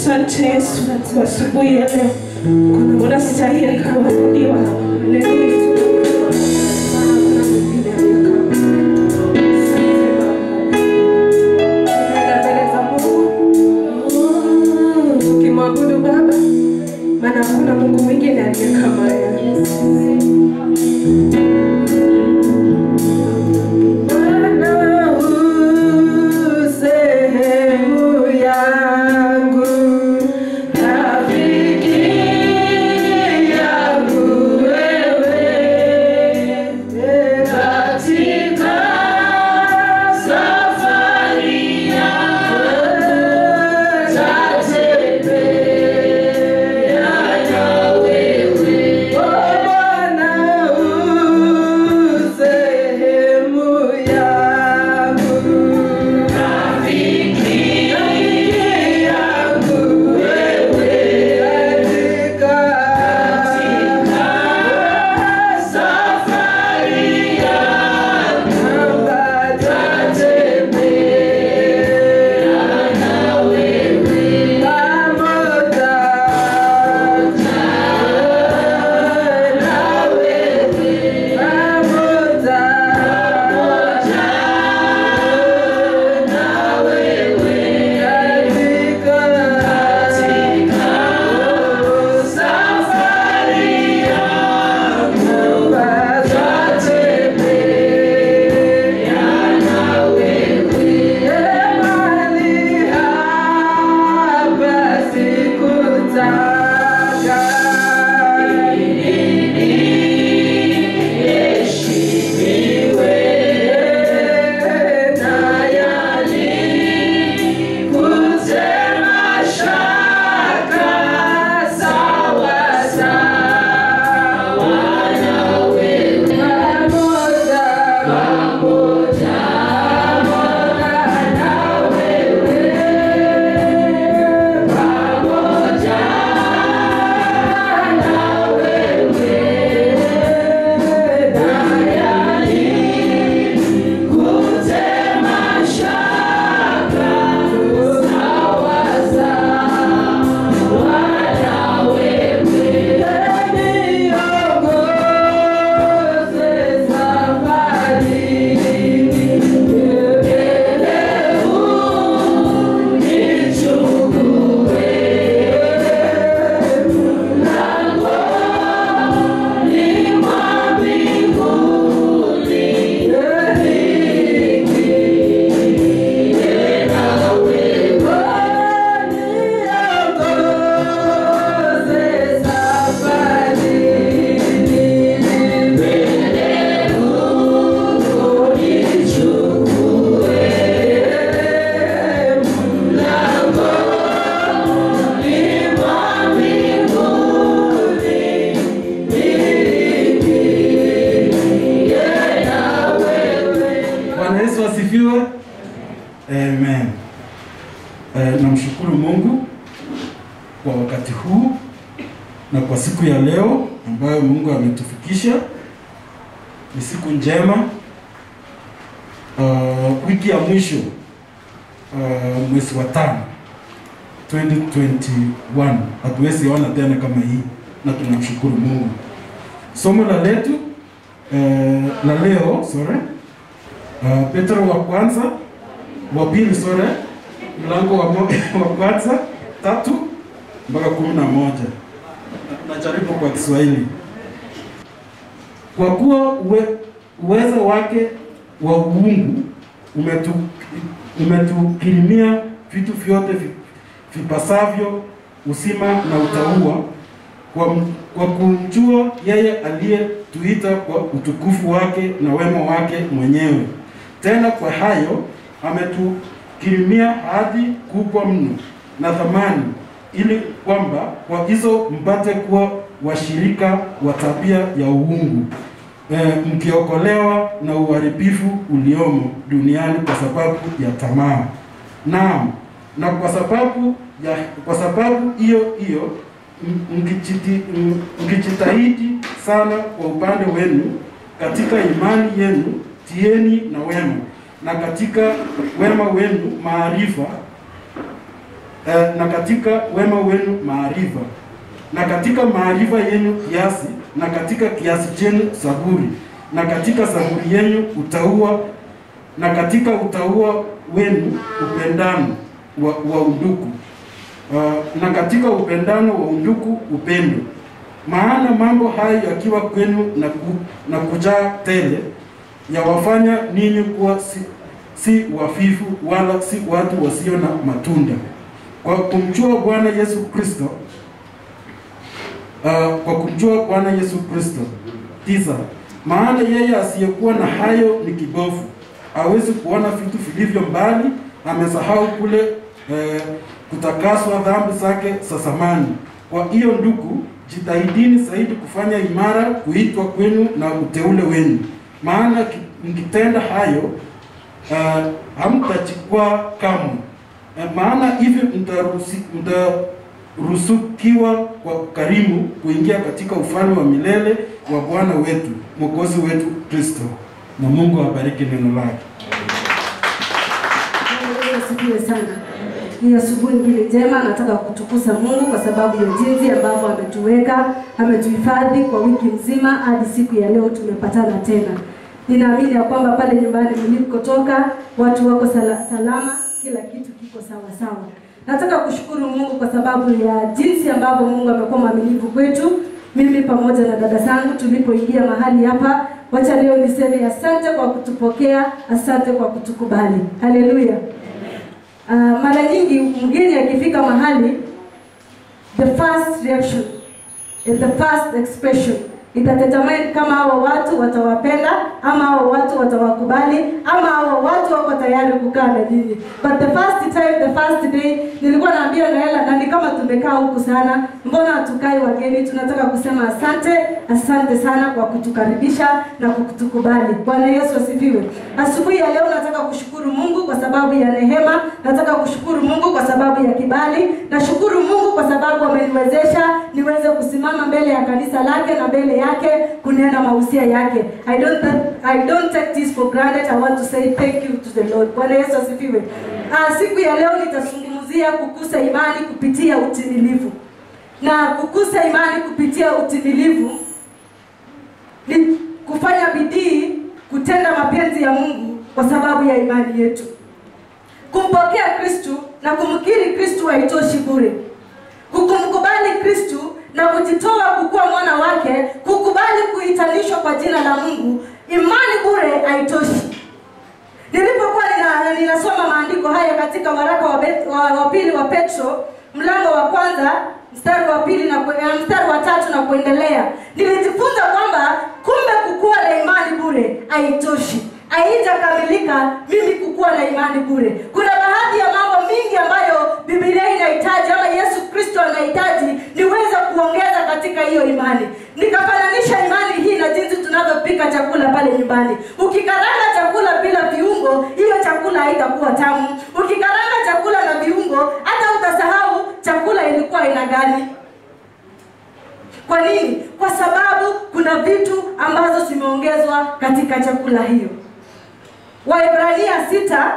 Asante Yesu kwa asubuhi ya leo. Unastahili kuabudiwa. Ukimwabudu Baba, maana hakuna Mungu mwingine aliye kama yeye. Amen. Namshukuru Mungu kwa wakati huu na kwa siku ya leo ambayo Mungu ametufikisha. Ni siku njema. Wiki ya mwisho mwezi wa 5 2021 hatuwezi ona tena kama hii, na tunamshukuru Mungu. Somo la letu la leo, Petro wa kwanza wa pili, mlango wa kwanza 3 mpaka 11. Najaribu kwa Kiswahili. Kwa kuwa uwezo wake wa uungu umetukirimia vitu vyote vipasavyo uzima na utauwa, kwa kumjua yeye aliyetuita kwa utukufu wake na wema wake mwenyewe. Tena kwa hayo ametukirimia ahadi kubwa mno na thamani, ili kwamba kwa hizo mpate kuwa washirika wa tabia ya uungu, mkiokolewa na uharibifu uliomo duniani kwa sababu ya tamaa. Naam, na kwa sababu hiyo mkijitahidi sana kwa upande wenu, katika imani yenu tieni na wema, na katika wema wenu maarifa, na katika wema wenu maarifa, na katika maarifa yenu kiasi, na katika kiasi chenu saburi, na katika saburi yenu utauwa, na katika utauwa wenu upendano wa undugu, na katika upendano wa undugu upendo. Maana mambo hayo yakiwa kwenu na kujaa tele, yawafanya ninyi kuwa si wafifu wala si watu wasio na matunda, kwa kumjua Bwana Yesu Kristo. Kwa kumjua Bwana Yesu Kristo. 9. Maana yeye asiyekuwa na hayo ni kibofu, hawezi kuona vitu vilivyo mbali, amesahau kule kutakaswa dhambi zake za zamani. Kwa hiyo ndugu, jitahidini zaidi kufanya imara kuitwa kwenu na uteule wenu. Maana mkitenda hayo hamtachukua kamwe. Maana hivyo mtaruzukiwa kwa karimu kuingia katika ufalme wa milele wa Bwana wetu Mwokozi wetu Kristo. Na Mungu awabariki neno lake. Asifiwe sana. Ni asubuhi nyingine njema, nataka kutukuza Mungu kwa sababu ya jinsi ambavyo ametuweka, ametuhifadhi kwa wiki nzima hadi siku ya leo tumepatana tena. Ninaamini ya kwamba pale nyumbani mlikotoka watu wako salama, kila kitu kiko sawa sawa. Nataka kushukuru Mungu kwa sababu ya jinsi ambavyo Mungu amekuwa mwaminifu kwetu. Mimi pamoja na dada zangu tulipoingia mahali hapa, wacha leo niseme asante kwa kutupokea, asante kwa kutukubali. Haleluya. Mara nyingi mgeni akifika mahali, the first reaction and the first expression itadetermine kama hao watu watawapenda, ama hao watu watawakubali, ama hao watu wako tayari kukaa na nyinyi. But the first time, the first day, nilikuwa naambia Naela, na ni kama tumekaa huku sana, mbona hatukai wageni? Tunataka kusema asante sana kwa kutukaribisha na kutukubali. Bwana Yesu asifiwe. Asubuhi ya leo nataka kushukuru Mungu kwa sababu ya neema, nataka kushukuru Mungu kwa sababu ya kibali, na shukuru Mungu kwa sababu ameniwezesha niweze kusimama mbele ya kanisa lake na mbele yake kunena mahusia yake. I don't take this for granted. I want to say thank you to the Lord. Bwana Yesu asifiwe. Siku ya leo nitazungumzia kukuza imani kupitia utimilifu. Na kukuza imani kupitia utimilifu ni kufanya bidii kutenda mapenzi ya Mungu kwa sababu ya imani yetu. Kumpokea Kristo na kumkiri Kristo haitoshi bure. Kumkubali Kristo na kujitoa kukuwa mwana wake, kukubali kuitanishwa kwa jina la Mungu, imani bure haitoshi. Nilipokuwa ninasoma maandiko haya katika waraka wa pili wa Petro, mlango wa kwanza, mstari wa pili na mstari wa 3 na kuendelea, nilijifunza kwamba kumbe kukua na imani bure haitoshi. Haijakamilika mimi kukua na imani bure. Kuna baadhi ya mambo mingi ambayo Biblia inahitaji ama Yesu Kristo anahitaji niweze kuongeza katika hiyo imani. Nikafananisha imani hii na jinsi tunavyopika chakula pale nyumbani. Ukikaranga chakula bila viungo, hiyo chakula haitakuwa tamu. Ukikaranga chakula na viungo, hata utasahau chakula ilikuwa aina gani. Kwa nini? Kwa sababu kuna vitu ambazo zimeongezwa katika chakula hiyo. Waebrania 6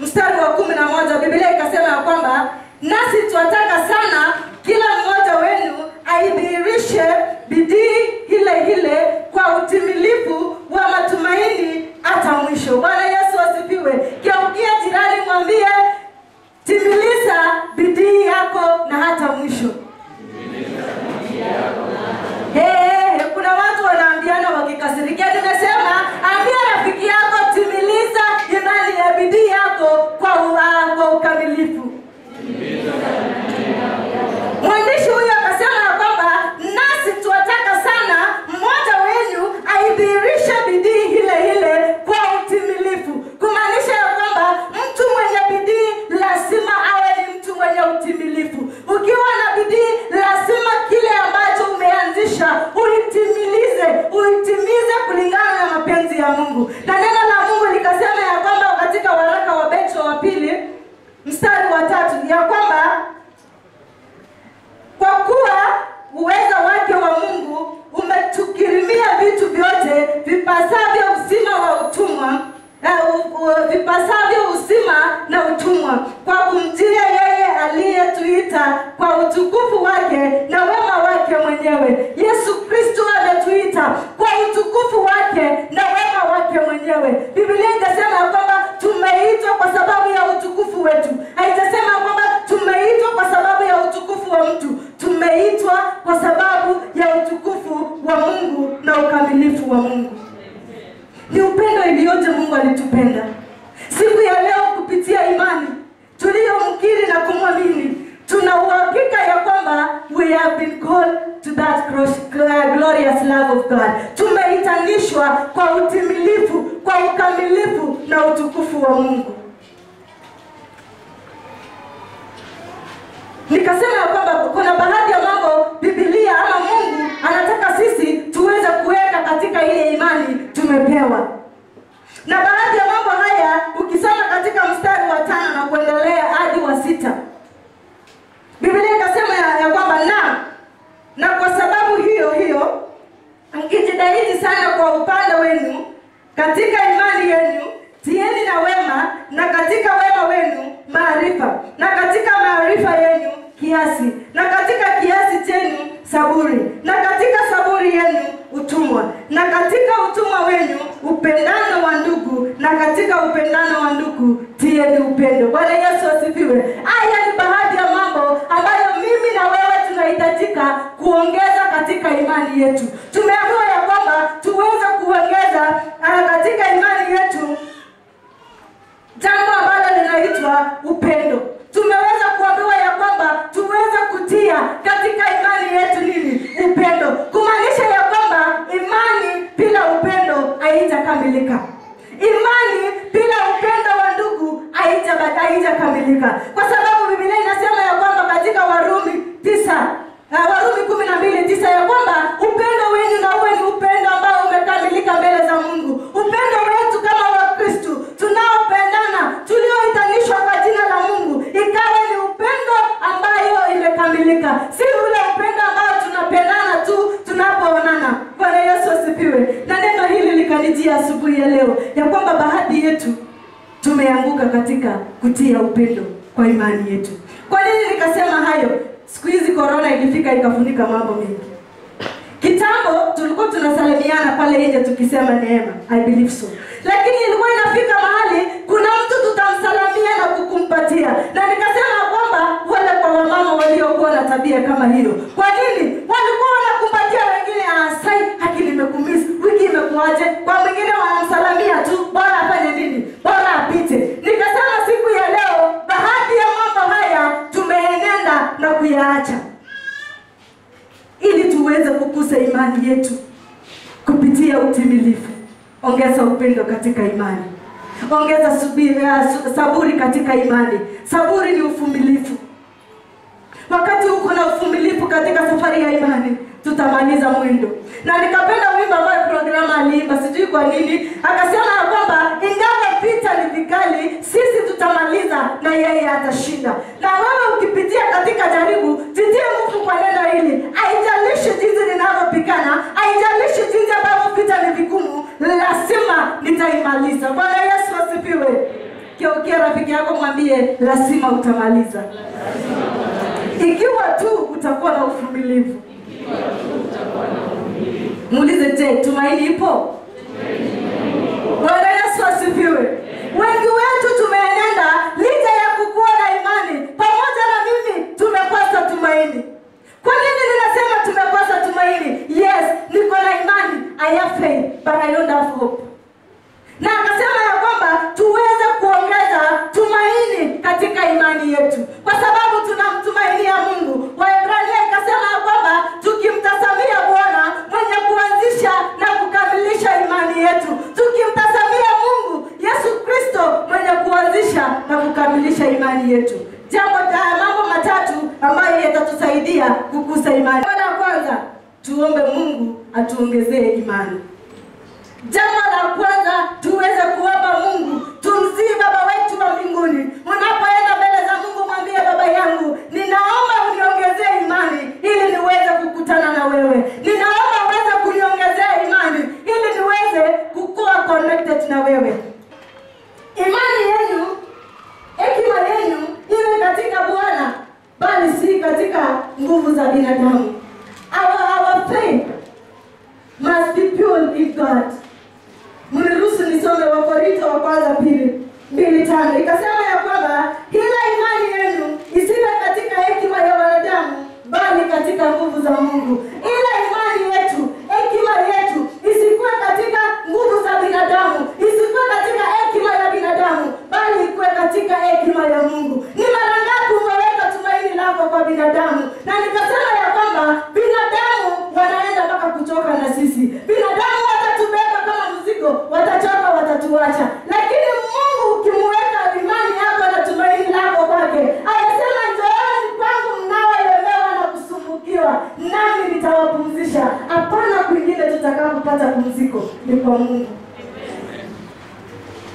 mstari wa 11, Biblia ikasema ya kwamba nasi tunataka sana kila mmoja wenu aidhihirishe bidii ile kwa utimilifu wa matumaini hata mwisho. Bwana Yesu asifiwe. Kiaukia jirani mwambie, timiliza bidii yako na hata mwisho. Kuna watu wanaambiana wakikasirikia. Nimesema ambia rafiki yako, timiliza imani ya bidii yako kwa ukamilifu. Mwandishi huyu akasema kwamba nasi tunataka sana mmoja wenu aidhihirishe bidii ile kwa utimilifu. Kumaanisha ya kwamba mtu mwenye bidii lazima awe ni mtu mwenye utimilifu. Ukiwa na bidii lazima kile ambacho umeanzisha uitimize kulingana na mapenzi ya Mungu. Na neno la Mungu likasema ya kwamba katika waraka wa Petro wa pili mstari wa 3 ya kwamba mwenyewe. Yesu Kristo ametuita kwa utukufu wake na wema wake mwenyewe. Biblia inasema kwamba tumeitwa kwa sababu ya utukufu wetu. Haijasema kwamba tumeitwa kwa sababu ya utukufu wa mtu. Tumeitwa kwa sababu ya utukufu wa Mungu na ukamilifu wa Mungu. Ni upendo iliyoje Mungu alitupenda. Siku ya leo kupitia imani tuliyomkiri na kumwamini, tuna uhakika ya kwamba we have been called to that glorious love of God. Tumeitanishwa kwa utimilifu, kwa ukamilifu na utukufu wa Mungu. Nikasema ya kwamba kuna baadhi ya mambo Biblia ama Mungu anataka sisi tuweze kuweka katika ile imani tumepewa. Na baadhi ya mambo haya ukisoma katika mstari wa 5 na kuendelea hadi wa 6. Biblia inasema ya kwamba na kwa sababu hiyo mkijitahidi sana kwa upande wenu katika imani yenu, tieni na wema, na katika wema wenu maarifa, na katika maarifa yenu kiasi, na katika kiasi chenu saburi, na katika saburi yenu utumwa, na katika utumwa wenu upendano wa ndugu, na katika upendano wa ndugu tieni upendo. Bwana Yesu asifiwe. Haya ni baadhi ya mambo ambayo mimi na wewe tunahitajika kuongeza katika imani yetu. Tumeambiwa ya kwamba tuweze kuongeza katika imani yetu jambo ambalo linaitwa upendo. Tumeweza kuambiwa ya kwamba tuweze kutia katika imani yetu nini? Upendo. Kumaanisha ya kwamba imani bila upendo haitakamilika. Imani bila upendo wa ndugu haijakamilika. Kwa sababu Biblia inasema ya kwamba katika Warumi 12:9 ya kwamba upendo wenu na uwe ni upendo ambao umekamilika mbele za Mungu. Upendo wetu kama Wakristo tunaopendana, tulioitanishwa kwa jina la Mungu, ikawa ni upendo ambayo imekamilika. Si ule upendo ambao tunapendana tu tunapoonana. Bwana Yesu asifiwe. Na neno hili likanijia asubuhi ya leo ya kwamba baadhi yetu tumeanguka katika kutia upendo kwa imani yetu. Kwa nini nikasema hayo? Siku hizi corona ilifika ikafunika mambo mengi. Kitambo tulikuwa tunasalimiana pale nje tukisema neema. I believe so. Lakini ilikuwa inafika mahali kuna mtu tutamsalamia na kukumpatia. Na nikasema kwamba wale kwa wamama waliokuwa na tabia kama hiyo, kwa nini? Walikuwa wanakumpatia wengine asai, haki nimekumisi, wiki imekuaje? Kwa wengine wanamsalamia tu, bora afanye nini? Bora apite. Nikasema siku ya leo baadhi ya mambo haya tumeenenda na kuyaacha, ili tuweze kukuza imani yetu kupitia utimilifu. Ongeza upendo katika imani. Ongeza saburi katika imani. Saburi ni uvumilivu. Wakati uko na uvumilivu katika safari ya imani, tutamaliza mwendo. Na nikapenda wimbo ambao programa aliimba, sijui kwa nini, akasema ya kwamba ingawa vita ni vikali, sisi tutamaliza na yeye atashinda. Na wewe ukipitia katika jaribu, jitie nguvu kwa neno hili. Haijalishi jinsi ninavyopigana, haijalishi jinsi ambavyo vita ni vigumu, lazima nitaimaliza. Bwana Yesu asifiwe. Kia rafiki yako mwambie lazima utamaliza. Ikiwa tu utakuwa na uvumilivu. Muulize, je, tumaini ipo? Bwana Yesu asifiwe. Wengi wetu tumeenenda licha ya kukua na imani, pamoja na mimi tumekosa tumaini. Kwa nini ninasema tumekosa tumaini? Yes, niko na imani, I have faith, but I don't have hope. Na akasema ya kwamba tuweze kuongeza tumaini katika imani yetu, kwa sababu tunamtumainia Mungu. Waebrania ikasema ya kwamba tukimtazamia Bwana mwenye kuanzisha na kukamilisha imani yetu, tukimtazamia Mungu Yesu Kristo mwenye kuanzisha na kukamilisha imani yetu. Mambo matatu ambayo yatatusaidia kukuza imani. Kwanza, tuombe Mungu atuongezee imani. Jambo la kwanza, tuweze kuomba Mungu, tumsihi Baba wetu wa mbinguni. Unapoenda mbele za Mungu mwambie, Baba yangu, ninaomba uniongezee imani ili niweze kukutana na wewe. Ninaomba uweze kuniongezea imani ili niweze kukua connected na wewe. Imani yenu, hekima yenu iwe katika Bwana, bali si katika nguvu za binadamu. Our faith must be pure in God. Mniruhusu nisome Wakorintho wa kwanza 2:5. Ikasema ya kwamba kila imani yenu isiwe katika hekima ya wanadamu, bali katika nguvu za Mungu. Ila imani yetu, hekima yetu isikuwe katika nguvu za binadamu, isikuwe katika hekima ya binadamu, bali ikuwe katika hekima ya Mungu. Ni mara ngapi umeweka tumaini lako kwa binadamu? Na nikasema ya kwamba binadamu wanaenda mpaka kuchoka na sisi. Binadamu watatubeba kama mzigo, watachoka, watatuacha. Lakini Mungu ukimweka imani yako na tumaini lako kwake, anasema njooni kwangu mnaolemewa na kusumbukiwa, nami nitawapumzisha. Hapana kwingine tutakapopata pumziko, ni kwa Mungu.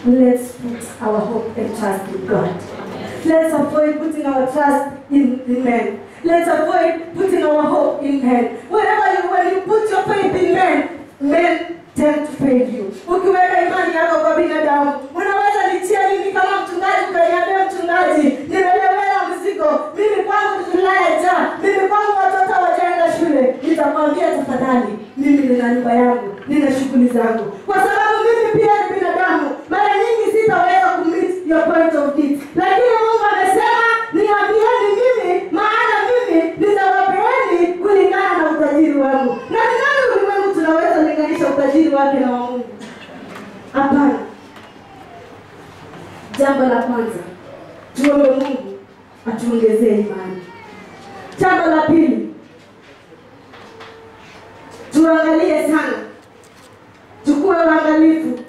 Let's put our hope and trust in God. Let's avoid putting our trust in men. Let's avoid putting our hope in men. When you put your faith in men tend to fail you. Ukiweka imani yako kwa binadamu, unaweza nitia mimi kama mchungaji, ukaniambia mchungaji, nimelemewa mzigo, mimi kwangu tulaya njaa, mimi kwangu watoto wajaenda shule. Nitakwambia tafadhali, mimi nina nyumba yangu, nina shughuli zangu. Kwa sababu mimi pia ni binadamu, mara nyingi sitaweza kumit your point of need. Lakini Mungu amesema, niambieni mimi, maana mimi nitawapeeni kulingana na utajiri wangu. Na ni nani ulimwengu tunaweza linganisha utajiri wake na wa Mungu? Hapana. Jambo la kwanza, tuombe Mungu atuongezee imani. Jambo la pili, tuangalie sana, tukue waangalifu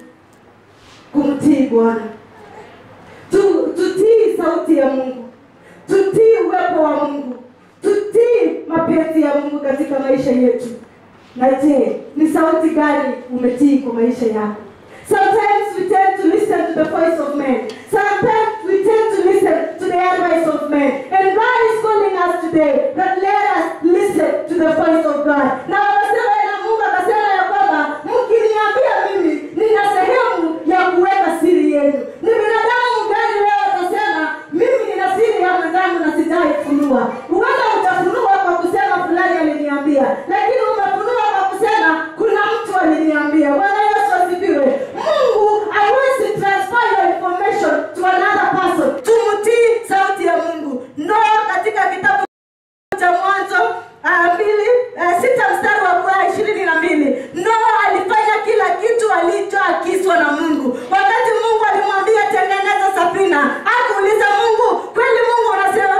kumtii Bwana. Tutii sauti ya Mungu, tutii uwepo wa Mungu, tutii mapenzi ya Mungu katika maisha yetu. Na je, ni sauti gani umetii kwa maisha yako? Sometimes we tend to listen to the voice of men. Sometimes we tend to listen to the advice of men. And God is calling us today that let us listen to the voice of God. Na wakasema na Mungu akasema ya kwamba mkiniambia mimi nina sehemu ya kuweka siri yenu. Ni binadamu gani leo atasema mimi nina siri ya mwenzangu na sitai kufunua? Huenda utafunua kwa kusema fulani aliniambia, lakini umefunua kwa kusema kuna mtu aliniambia. Bwana Yesu asifiwe. Mungu hawezi transfer your information to another person. Tumutii sauti ya Mungu. Noa katika kitabu cha Mwanzo 6:22, Noa alifanya kila kitu alichoagizwa na Mungu. Wakati Mungu alimwambia tengeneza safina, hakuuliza Mungu, kweli Mungu unasema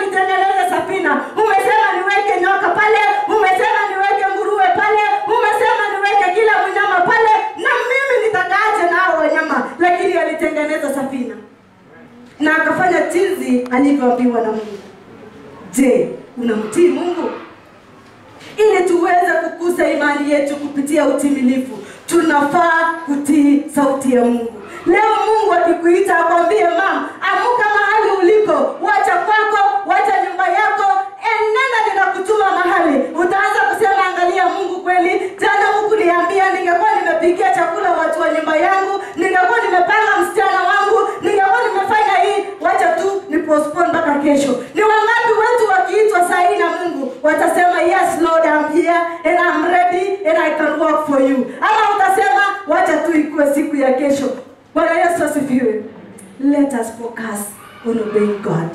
nitengeneze safina? Umesema niweke nyoka pale, umesema niweke nguruwe pale, umesema niweke kila mnyama pale, na mimi nitakaaje nao wanyama? Lakini alitengeneza safina na akafanya jinsi alivyoambiwa na Mungu. Je, unamtii Mungu? Ili tuweze kukuza imani yetu kupitia utimilifu, tunafaa kutii sauti ya Mungu. Leo Mungu akikuita akwambie, mama, amuka mahali uliko, wacha kwako, wacha nyumba yako, nenda ninakutuma mahali. Utaanza kusema, angalia Mungu, kweli jana huku niambia ningekuwa nimepikia chakula watu wa nyumba yangu, ningekuwa nimepanga msichana wangu, ningekuwa nimefanya hii, wacha tu ni postpone mpaka kesho. Ni wangapi wetu wakiitwa saa hii na Mungu watasema, yes Lord, I'm here and I'm ready and I can work for you? Ama utasema wacha tu ikuwe siku ya kesho? Bwana Yesu asifiwe. Let us focus on obeying God.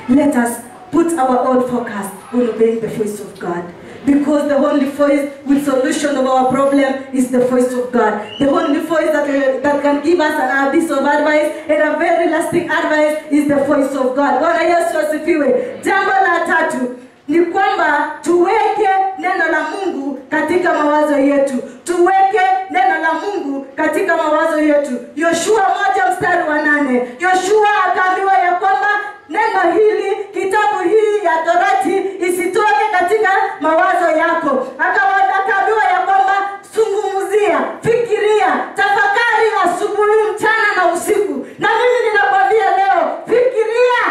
Let us put our own focus on obeying the voice of God. Because the only voice with solution of our problem is the voice of God. The only voice that can give us an abyss of advice and a very lasting advice is the voice of God. Bwana Yesu asifiwe. Jambo la tatu ni kwamba tuweke neno la Mungu katika mawazo yetu. Tuweke neno la Mungu katika mawazo yetu. Yoshua 1:8. Yoshua akaambiwa ya kwamba neno hili, kitabu hii ya Torati isitoke katika mawazo yako. Akaambiwa ya kwamba zungumzia, fikiria, tafakari asubuhi, mchana na usiku. Na mimi ninakwambia leo, fikiria,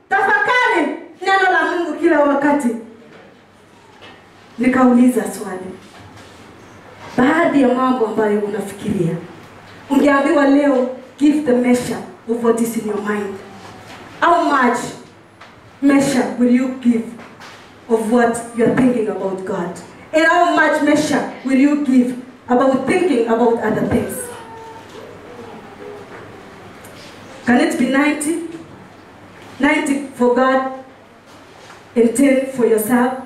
tafakari neno la Mungu kila wakati. Nikauliza swali, baadhi ya mambo ambayo unafikiria, ungeambiwa leo, give the measure of what is in your mind. How much measure will you give of what you are thinking about God? And how much measure will you give about thinking about other things? Can it be 90? 90 for God and 10 for yourself?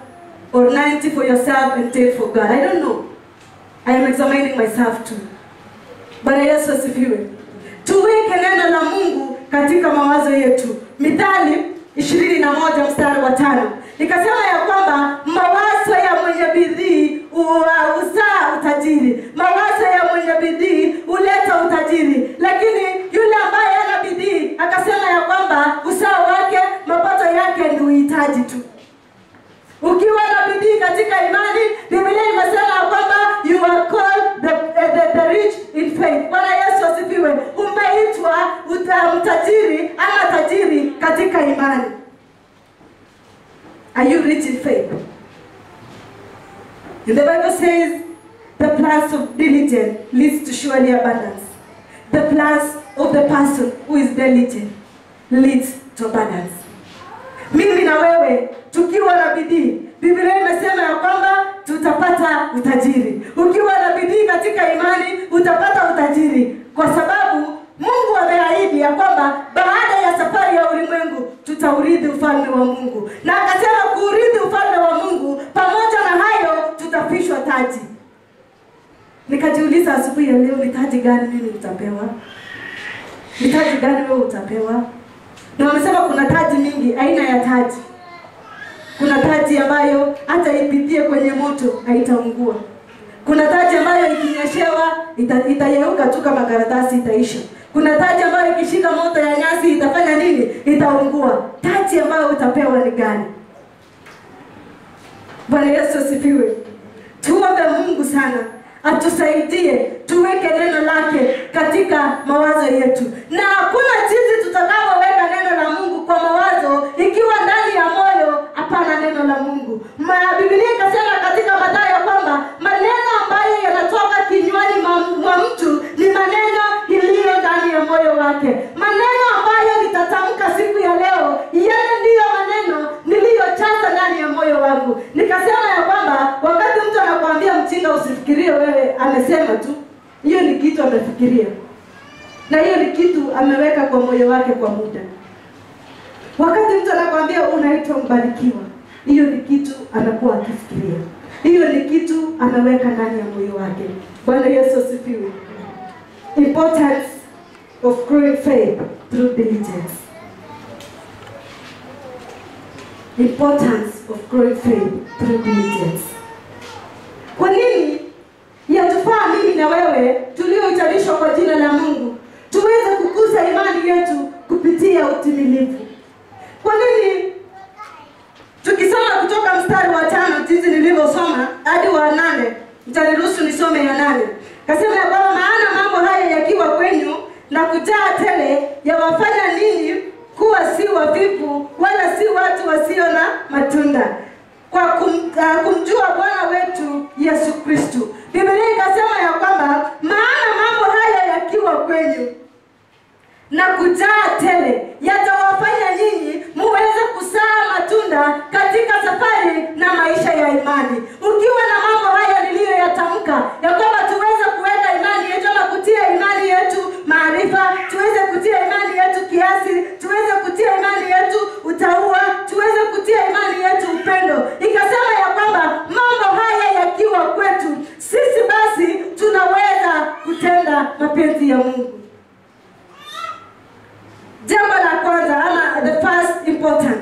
Or 90 for yourself and 10 for God? I don't know. I am examining myself too. But Yesu asifiwe. Tuweke neno la Mungu katika mawazo yetu. Mithali 21:5 ikasema ya kwamba mawazo ya mwenye bidii huzaa utajiri. Mawazo ya mwenye bidii huleta utajiri. Lakini yule ambaye hana bidii akasema ya kwamba uzao wake, mapato yake ndio uhitaji tu. Ukiwa na bidii katika imani, Biblia imesema kwamba you are called the rich in faith. Bwana Yesu asifiwe. Umeitwa mtajiri ama tajiri katika imani. Are you rich in faith? And the Bible says the plans of diligence leads to surely abundance. The plans of the person who is diligent leads to abundance. Mimi na wewe tukiwa na bidii, Biblia imesema ya kwamba tutapata utajiri. Ukiwa na bidii katika imani utapata utajiri, kwa sababu Mungu ameahidi ya kwamba baada ya safari ya ulimwengu tutaurithi ufalme wa Mungu. Na akasema kuurithi ufalme wa Mungu, pamoja na hayo tutafishwa taji. Nikajiuliza asubuhi ya leo, ni taji gani mimi nitapewa? Ni taji gani wewe utapewa? Na wamesema kuna taji mingi, aina ya taji. Kuna taji ambayo hata ipitie kwenye moto haitaungua. Kuna taji ambayo ikinyeshewa itayeuka tu kama karatasi, itaisha. Kuna taji ambayo ikishika moto ya nyasi itafanya nini? Itaungua. Taji ambayo utapewa ni gani? Bwana Yesu asifiwe. Tuombe Mungu sana atusaidie tuweke neno lake katika mawazo yetu. Na hakuna jinsi tutakavyoweka neno la Mungu kwa mawazo ikiwa ndani ya moyo hapana neno la Mungu. Biblia ikasema katika Mathayo kwamba maneno ambayo yanatoka kinywani mwa mtu ni maneno iliyo ndani ya moyo wake. Maneno ambayo nitatamka siku ya leo, yale ndiyo maneno niliyojaza ndani ya moyo wangu. Nikasema ya kwamba wakati mtu anakuambia mchinga, usifikirie wewe amesema tu. Hiyo ni kitu amefikiria. Na hiyo ni kitu ameweka kwa moyo wake kwa muda. Wakati mtu anakuambia unaitwa mbarikiwa, hiyo ni kitu anakuwa akifikiria. Hiyo ni kitu ameweka ndani ya moyo wake. Bwana Yesu asifiwe. Importance of growing faith through diligence. Importance of growing faith through diligence. Kwa nini yatufaa mimi na wewe tulioitanishwa kwa jina la Mungu tuweze kukuza imani yetu kupitia utimilifu? Kwa nini tukisoma kutoka mstari wa 5 jinsi nilivyosoma hadi wa 8, mtaniruhusu nisome ya 8. Kasema ya kwamba maana mambo haya yakiwa kwenyu na kujaa tele, yawafanya ninyi kuwa si wavivu wala si watu wasio na matunda, kwa kumjua Bwana wetu Yesu Kristo. Biblia ikasema ya kwamba maana mambo haya yakiwa kwenyu na kujaa tele, yatawafanya nyinyi muweze kuzaa matunda katika safari na maisha ya imani. Ukiwa na mambo haya niliyoyatamka, ya kwamba tuweze kuweka imani yetu na kutia imani yetu maarifa, tuweze kutia imani yetu kiasi, tuweze kutia imani yetu utaua, tuweze kutia imani yetu upendo. Ikasema ya kwamba mambo haya yakiwa kwetu, sisi basi tunaweza kutenda mapenzi ya Mungu. Jambo la kwanza ama the first important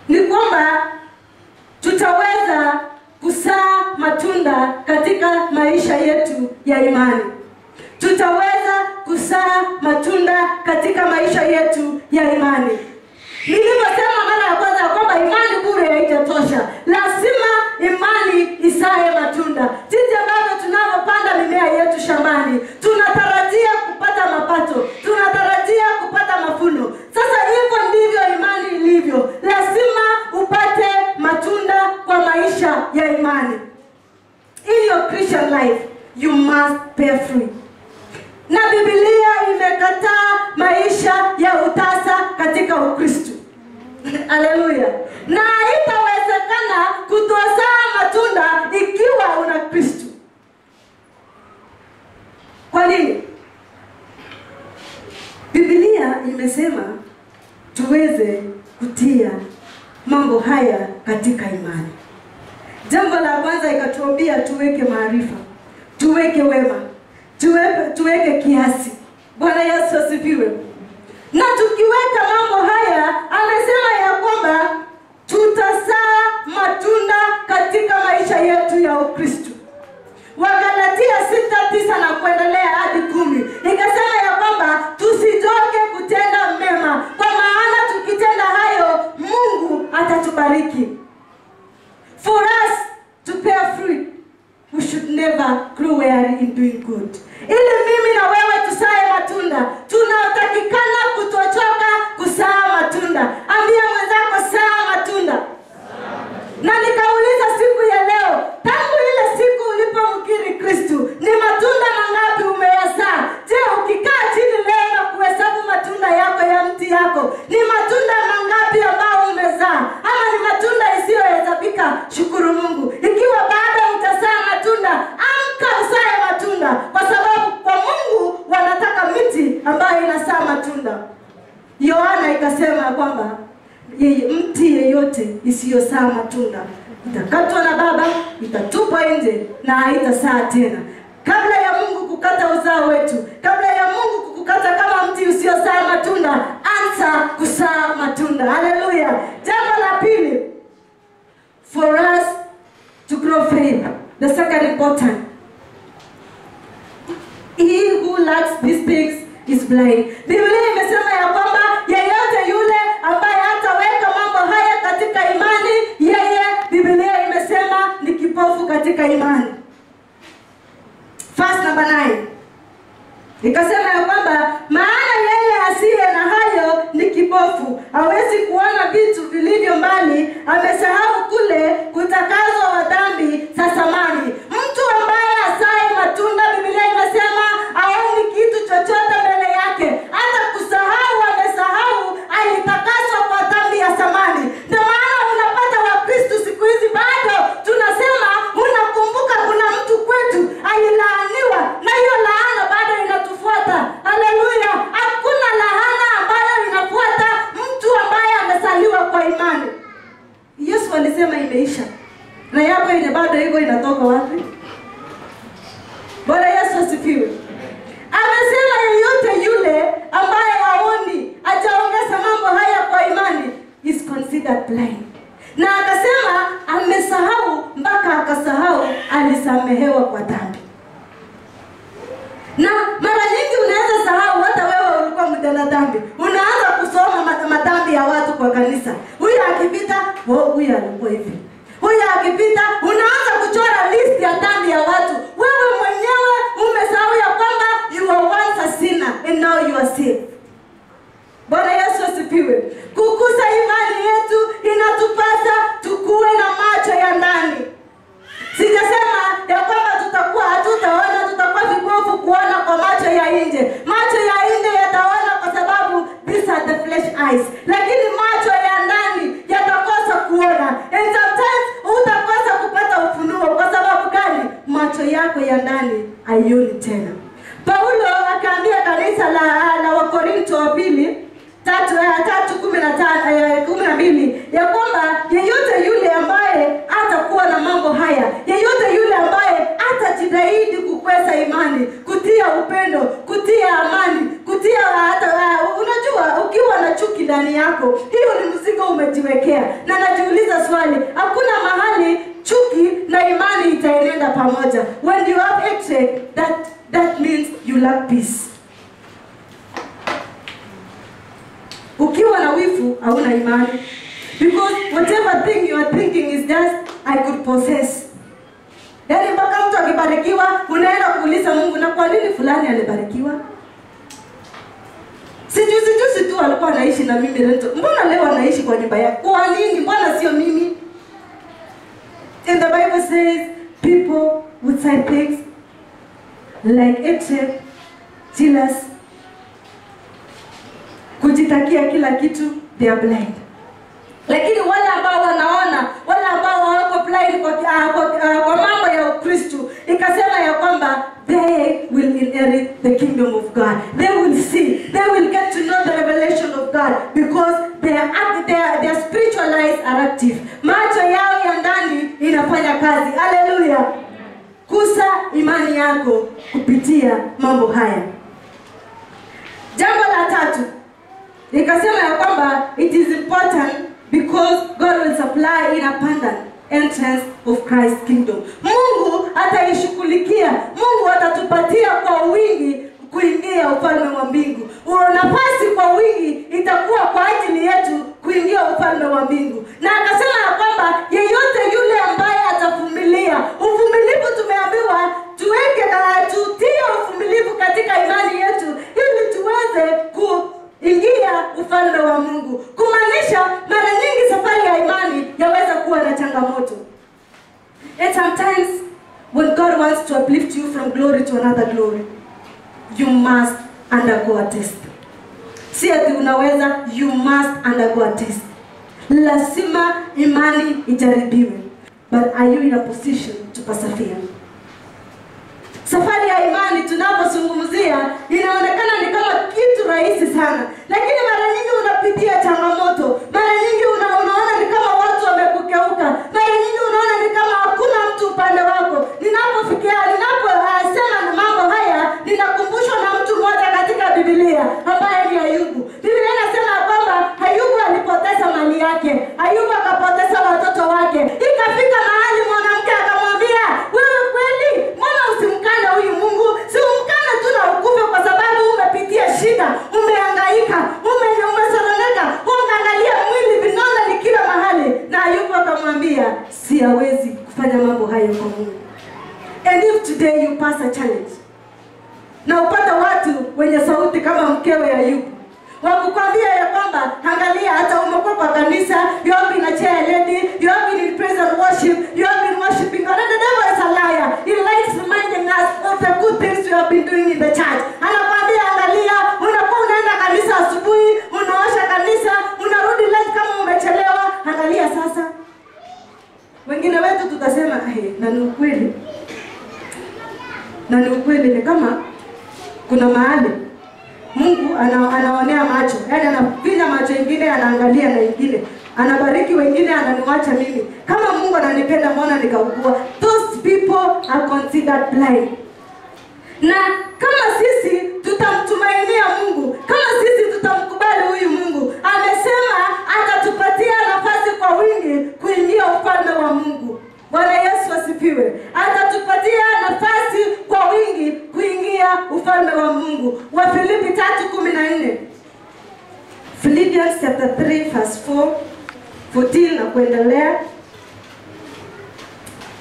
ni kwamba tutaweza kuzaa matunda katika maisha yetu ya imani. Tutaweza kuzaa matunda katika maisha yetu ya imani. Nilivyosema mara ya kwanza kwamba imani bure haitatosha. Lazima imani isae matunda. Jinsi ambavyo tunavyopanda mimea yetu shambani, tunatarajia kupata mapato, tunatarajia kupata mavuno. Sasa hivyo ndivyo imani ilivyo. Lazima upate matunda kwa maisha ya imani. In your Christian life, you must bear fruit. Na Biblia imekataa maisha ya utasa katika Ukristo. Haleluya. Na haitaweza tuweze kutia mambo haya katika imani. Jambo la kwanza ikatuambia tuweke maarifa, tuweke wema, tuweke kiasi. Bwana Yesu asifiwe. Na tukiweka mambo haya, amesema ya kwamba tutazaa matunda katika maisha yetu ya Ukristo. Wagalatia 6:9 na kuendelea hadi 10 ikasema ya kwamba tusichoke kutenda mema, kwa maana tukitenda hayo Mungu atatubariki. For us to bear fruit, we should never grow weary in doing good. Ili mimi na wewe tusae matunda, tunatakikana kutochoka kusaa matunda. Ambia mwenzako saa matunda. Na nikauliza siku ya leo, tangu ile siku ulipomkiri Kristo, ni matunda mangapi umeyazaa? Je, ukikaa chini leo na kuhesabu matunda yako ya mti yako, ni matunda mangapi ambao umezaa? Ama ni matunda isiyohesabika? Shukuru Mungu. Ikiwa bado utazaa matunda, amka usae matunda, kwa sababu kwa Mungu wanataka miti ambayo inazaa matunda. Yohana ikasema kwamba mti yeyote isiyozaa matunda itakatwa na Baba, itatupwa nje na haitazaa tena. Kabla ya Mungu kukata uzao wetu, kabla ya Mungu kukukata kama mti usiyozaa matunda, anza kuzaa matunda. Haleluya. Jambo la pili, for us to grow faith, the second important, he who lacks these things is blind. Biblia imesema ya kwamba yeyote yule ambaye hataweka mambo haya katika imani, yeye Biblia imesema ni kipofu katika imani. Verse number 9 ikasema ya kwamba maana yeye asiye na hayo ni kipofu, hawezi kuona vitu vilivyo mbali, amesahau kule kutakazwa wa dhambi za zamani. Mtu ambaye asai matunda, Biblia imesema haoni kitu chochote mbele yake, hata kusahau amesahau alitakaswa kwa dhambi ya zamani. Ndio maana unapata Wakristo siku hizi bado tunasema, unakumbuka kuna mtu kwetu alilaaniwa na hiyo laana bado inatufuata. Haleluya. Hakuna laana ambayo inafuata mtu ambaye amesaliwa kwa imani. Yesu alisema imeisha. Na yako ile bado iko inatoka wapi? Bwana Yesu asifiwe. Amesema yeyote yule ambaye haoni, hajaongeza mambo haya kwa imani, is considered blind. Na akasema amesahau, mpaka akasahau alisamehewa kwa dhambi. Na mara nyingi unaweza sahau, hata wewe ulikuwa mtenda dhambi, unaanza kusoma madhambi ya watu kwa kanisa. Huyu akipita, huyu alikuwa hivi. Huyu akipita, unaanza kuchora list ya dhambi ya watu. Wewe mwenyewe umesahau ya kwamba you were once a sinner and now you are saved. Bwana Yesu asifiwe. Kukuza imani yetu inatupasa tukue na macho ya ndani. Sijasema ya kwamba tutakuwa hatutaona, tutakuwa vipofu kuona kwa macho ya nje. Macho ya nje yataona kwa sababu these are the flesh eyes. Lakini macho ya ndani yatakosa kuona. And sometimes utakosa kupata ufunuo. Kwa sababu gani? Macho yako ya ndani haioni tena. Paulo akaambia kanisa la Wakorinto wa pili 3:12 ya kwamba yeyote yule ambaye hatakuwa na mambo haya, yeyote yule ambaye hatajitahidi kukweza imani, kutia upendo, kutia amani, kutia unajua ukiwa na chuki ndani yako, hiyo ni mzigo umejiwekea. Na najiuliza swali, hakuna mahali chuki na imani itaenenda pamoja. When you have hatred, that means you lack peace. Ukiwa na wivu hauna imani, because whatever thing you are thinking is just I could possess. Yaani mpaka mtu akibarikiwa unaenda kuuliza Mungu, na kwa nini fulani alibarikiwa? Sijuzi tu alikuwa anaishi na mimi rento, mbona leo anaishi kwa nyumba yake? Kwa nini? Mbona sio mimi? And the Bible says people would say things like hatred, jealous, kujitakia kila kitu, they are blind. Lakini wale ambao wanaona, wale ambao wako blind kwa mambo ya Ukristo, ikasema ya kwamba they will inherit the kingdom of God. They will see. They will get to know the revelation of God because their spiritual eyes are active. Macho yao ya ndani inafanya kazi. Hallelujah. Kusa imani yako kupitia mambo haya. Jambo la tatu, nikasema ya kwamba it is important because God will supply in abundance entrance of Christ's kingdom. Mungu ataishughulikia. Mungu atatupatia kwa wingi kuingia ufalme wa mbingu. Nafasi kwa wingi itakuwa kwa ajili yetu kuingia ufalme wa mbingu. Na akasema ya kwamba yeyote yule ambaye atavumilia. Uvumilivu tumeambiwa tuweke na tutie uvumilivu katika imani yetu ili tuweze kuingia ufalme wa Mungu. Kumaanisha mara nyingi safari ya imani yaweza kuwa na changamoto. And sometimes when God wants to uplift you from glory to another glory, you must undergo a test. Si ati unaweza, you must undergo a test. Lazima imani ijaribiwe. But are you in a position to persevere? Safari ya imani tunapozungumzia inaonekana ni kama kitu rahisi sana, lakini mara nyingi unapitia changamoto. Mara nyingi unaona ni kama watu wamekukeuka. Mara nyingi unaona ni kama hakuna mtu upande wako. Ninaposema na mambo haya, ninakumbushwa na mtu mmoja katika Biblia ambaye ni Ayubu. Biblia inasema kwamba Ayubu alipoteza mali yake. Ayubu akapoteza watoto wake. Ikafika mahali mwanamke akamwambia, wewe kweli mbona usimkane huyu Mungu? Si umkane tu na ukufe kwa sababu umepitia shida, umehangaika, umesoroneka, unaangalia mwili vinona ni kila mahali. Na Ayubu akamwambia, siwezi kufanya mambo hayo kwa Mungu. And if today you pass a challenge, na upata watu wenye sauti kama mkewe Ayubu, wakukwambia ya kwamba angalia hata umekuwa kwa kanisa, you have been a chair lady, you have been in praise and worship, you have been worshiping God, and the devil is a liar. He likes reminding us of the good things we have been doing in the church. Anakwambia angalia, unakuwa unaenda kanisa asubuhi, unaosha kanisa, unarudi late kama umechelewa. Angalia sasa. Wengine wetu tutasema na ni ukweli. Na ni ukweli, ni kama kuna mahali Mungu anaonea macho. Yaani anapiga macho ingine, anaangalia na ingine. Anabariki wengine, ananiacha mimi. Kama Mungu ananipenda, mbona nikaugua? Those people are considered blind. Na kama sisi tutamtumainia Mungu, kama sisi tutamkubali huyu Mungu, amesema atatupatia nafasi kwa wingi kuingia ufalme wa Mungu. Bwana Yesu asifiwe. Atatupatia nafasi kwa wingi kuingia ufalme wa Mungu. Wafilipi 3:14. Philippians chapter 3 verse 14 na kuendelea.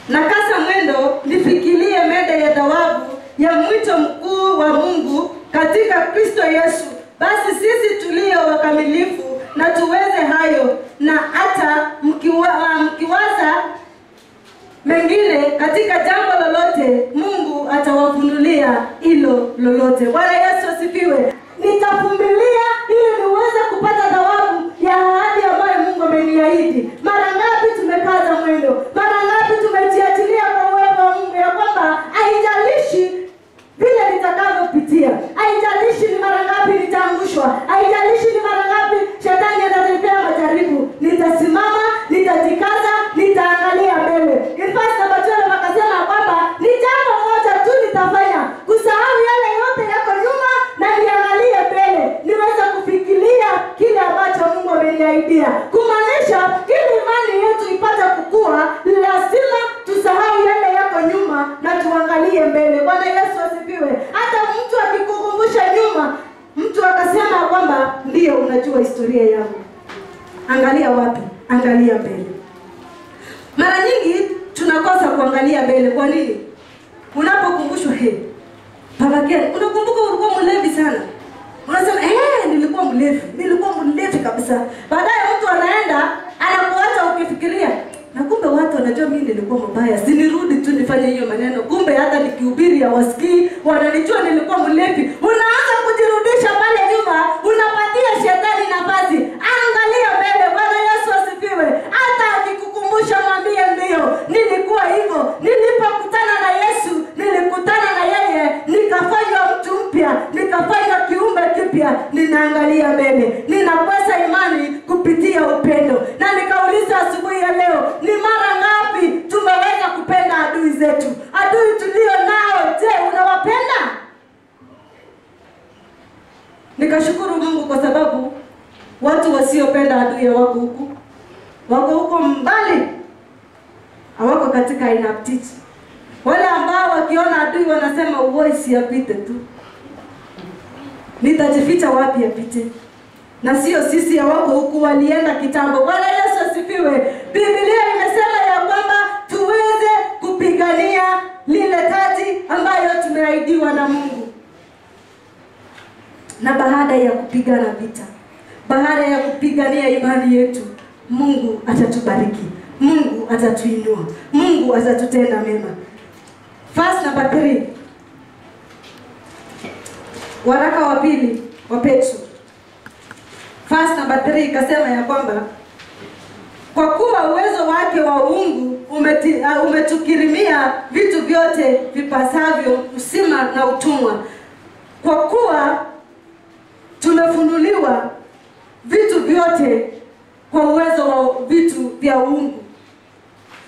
Na kasa mwendo nifikirie mede ya thawabu ya mwito mkuu wa Mungu katika Kristo Yesu. Basi sisi tulio wakamilifu na tuweze hayo, na hata mkiwaza mengine katika jambo lolote, Mungu atawafunulia hilo lolote. Bwana Yesu asifiwe. Nitavumilia ili niweze kupata thawabu ya ahadi ambayo Mungu ameniahidi. Mara ngapi tumekaza mwendo? Mara ngapi tumejiachilia kwa uwepo wa Mungu ya kwamba haijalishi vile nitakavyopitia, haijalishi ni mara ngapi nitaangushwa, haijalishi ni mara ngapi shetani atanipea majaribu, nitasimama, nitajikaza, nitaangalia mbele. In fact, Biblia wakasema kwamba ni jambo moja tu nitafanya, kusahau yale yote yako nyuma na niangalie mbele, niweze kufikiria kile ambacho Mungu ameniahidia. Kumaanisha ili imani yetu ipate kukua, lazima tusahau yale yako nyuma na tuangalie mbele. Bwana Yesu asifiwe. Hata mtu akikukumbusha nyuma, mtu akasema kwamba ndio unajua historia yangu, angalia wapi? Angalia mbele. Mara nyingi tunakosa kuangalia mbele. Kwa nini? Unapokumbushwa Baba Ken, unakumbuka ulikuwa mlevi sana. Unasema nilikuwa mlevi kabisa. Baadaye mtu anaenda anakuacha ukifikiria, na kumbe watu wanajua mimi nilikuwa mbaya. Sinirudi tu nifanye hiyo maneno. Kumbe hata nikihubiri hawasikii, wananijua nilikuwa mlevi. Unaanza kujirudisha pale nyuma, unapatia shetani nafasi. Angalia mbele. Bwana Yesu asifiwe. Hata akikukumbusha mwambie ndio, nilikuwa hivyo. Nilipokutana na Yesu, nilikutana na yeye, nikafanywa huenda adui wako huku. Wako huko mbali. Hawako katika inaptiti. Wale ambao wakiona adui wanasema voice yapite tu. Nitajificha wapi yapite? Na sio sisi hawako huku, walienda kitambo. Bwana Yesu asifiwe. Biblia imesema ya kwamba tuweze kupigania lile taji ambayo tumeahidiwa na Mungu. Na baada ya kupigana vita, baada ya kupigania imani yetu, Mungu atatubariki. Mungu atatuinua. Mungu atatutenda mema. Verse number 3. Waraka wa pili wa Petro. Verse number 3 kasema ya kwamba kwa kuwa uwezo wake wa uungu umetukirimia vitu vyote vipasavyo uzima na utumwa. Kwa kuwa tumefunuliwa vitu vyote kwa uwezo wa vitu vya uungu,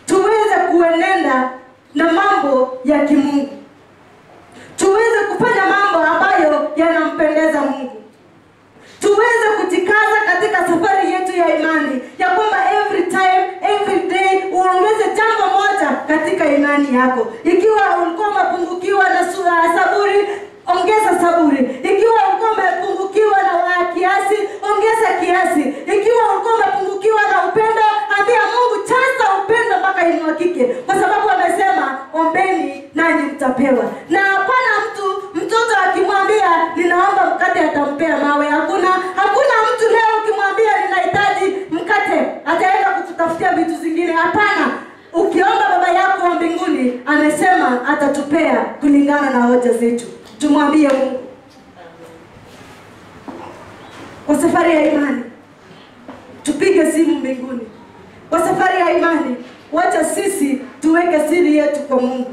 tuweze kuenenda na mambo ya kimungu, tuweze kufanya mambo ambayo yanampendeza Mungu, tuweze kujikaza katika safari yetu ya imani, ya kwamba every time, every day uongeze jambo moja katika imani yako. Ikiwa ulikuwa umepungukiwa na saburi, ongeza saburi. Ikiwa ulikuwa umepungukiwa na kiasi, ongeza kiasi. Ikiwa ulikuwa umepungukiwa na upendo, ambia Mungu jaza upendo mpaka imwagike, kwa sababu amesema ombeni nanyi mtapewa. Na hapana mtoto akimwambia ninaomba mkate atampea mawe. Hakuna mtu leo ukimwambia ninahitaji mkate ataenda kututafutia vitu zingine. Hapana. Ukiomba baba yako wa mbinguni amesema atatupea kulingana na hoja zetu. Tumwambie Mungu. Kwa safari ya imani tupige simu mbinguni. Kwa safari ya imani wacha sisi tuweke siri yetu kwa Mungu.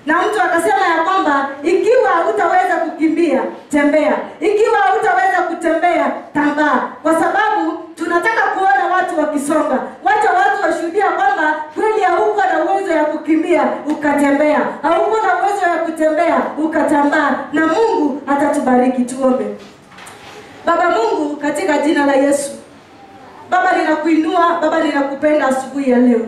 Na mtu akasema ya kwamba ikiwa hutaweza kukimbia, tembea. Ikiwa hutaweza kutembea, tambaa. Kwa sababu tunataka kuona watu wakisonga. Wacha watu washuhudia kwamba kweli hauko na uwezo ya kukimbia ukatembea, hauko na uwezo ya kutembea ukatambaa, na Mungu atatubariki. Tuombe. Baba Mungu, katika jina la Yesu, Baba ninakuinua, Baba ninakupenda asubuhi ya leo.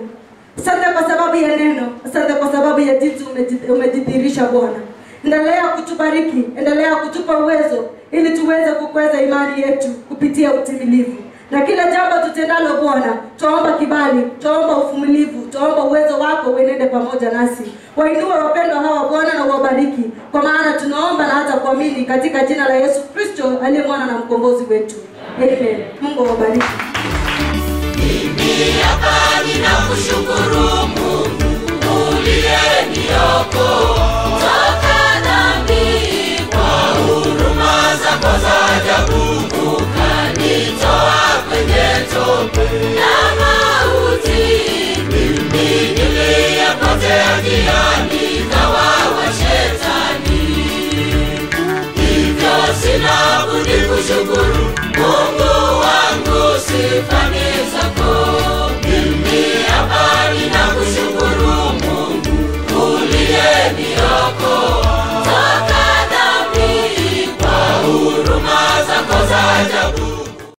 Asante kwa sababu ya neno, asante kwa sababu ya jinsi umejidhihirisha Bwana. Endelea kutubariki, endelea kutupa uwezo ili tuweze kukweza imani yetu kupitia utimilivu. Na kila jambo tutendalo Bwana, tuomba kibali, tuomba uvumilivu, tuomba uwezo wako uenende pamoja nasi. Wainue wapendwa hawa Bwana na uwabariki, kwa maana tunaomba na hata kuamini katika jina la Yesu Kristo aliye mwana na mkombozi wetu. Amen. Mungu awabariki. Mimi hapa ninakushukuru Mungu uliyeniokoa toka dhambi, kwa huruma zako za ajabu ukanitoa kwenye tope na mauti. Mimi niliyepotea njiani nikawa wa shetani, hivyo sina budi kushukuru Mungu wangu, sifa ni zako. Mimi hapa ninakushukuru Mungu uliyeniokoa